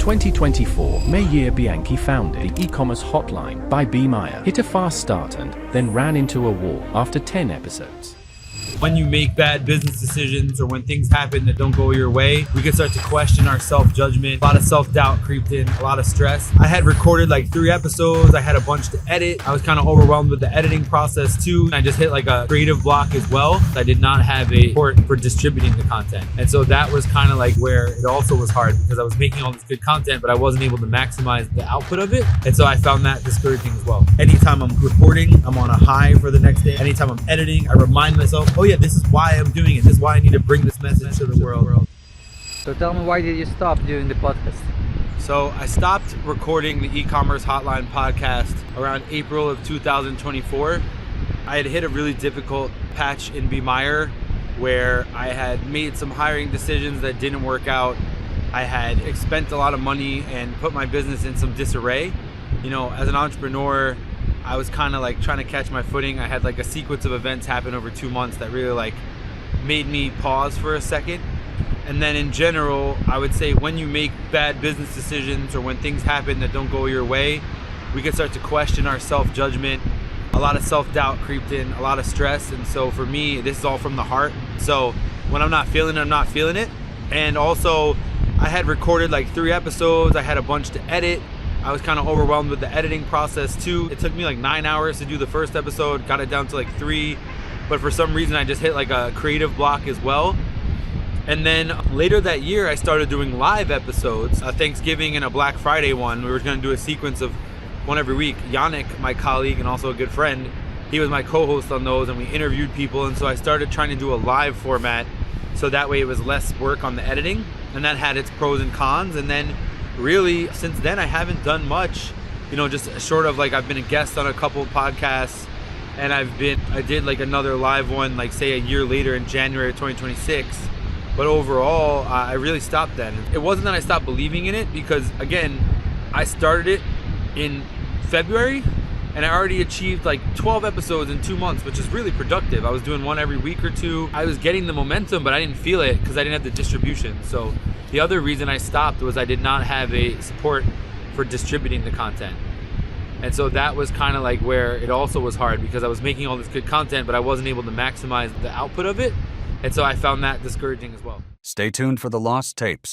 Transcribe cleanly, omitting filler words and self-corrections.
2024, Maier Bianchi founded the e-commerce hotline by Bemeir, hit a fast start and then ran into a wall after 10 episodes. When you make bad business decisions or when things happen that don't go your way, we can start to question our self-judgment. A lot of self-doubt creeped in, a lot of stress. I had recorded like 3 episodes. I had a bunch to edit. I was kind of overwhelmed with the editing process too. I just hit like a creative block as well. I did not have a support for distributing the content. And so that was kind of like where it also was hard because I was making all this good content, but I wasn't able to maximize the output of it. And so I found that discouraging as well. Anytime I'm recording, I'm on a high for the next day. Anytime I'm editing, I remind myself, oh yeah, this is why I'm doing it. This is why I need to bring this message to the world. So tell me, why did you stop doing the podcast? So I stopped recording the e-commerce hotline podcast around April of 2024. I had hit a really difficult patch in Bemeir where I had made some hiring decisions that didn't work out. I had spent a lot of money and put my business in some disarray. You know, as an entrepreneur, I was kind of like trying to catch my footing. I had like a sequence of events happen over 2 months that really like made me pause for a second. And then in general, I would say when you make bad business decisions or when things happen that don't go your way, we can start to question our self-judgment. A lot of self-doubt creeped in, a lot of stress. And so for me, this is all from the heart. So when I'm not feeling it, I'm not feeling it. And also I had recorded like 3 episodes. I had a bunch to edit. I was kind of overwhelmed with the editing process too. It took me like 9 hours to do the first episode, got it down to like 3, but for some reason I just hit like a creative block as well. And then later that year, I started doing live episodes, a Thanksgiving and a Black Friday one. We were gonna do a sequence of one every week. Yannick, my colleague and also a good friend, he was my co-host on those and we interviewed people. And so I started trying to do a live format so that way it was less work on the editing, and that had its pros and cons. And then really, since then, I haven't done much, you know, just short of like I've been a guest on a couple of podcasts and I did like another live one, like say a year later in January of 2026. But overall, I really stopped that. It wasn't that I stopped believing in it because again, I started it in February and I already achieved like 12 episodes in 2 months, which is really productive. I was doing one every week or two. I was getting the momentum, but I didn't feel it because I didn't have the distribution. So the other reason I stopped was I did not have a support for distributing the content. And so that was kind of like where it also was hard because I was making all this good content, but I wasn't able to maximize the output of it. And so I found that discouraging as well. Stay tuned for the lost tapes.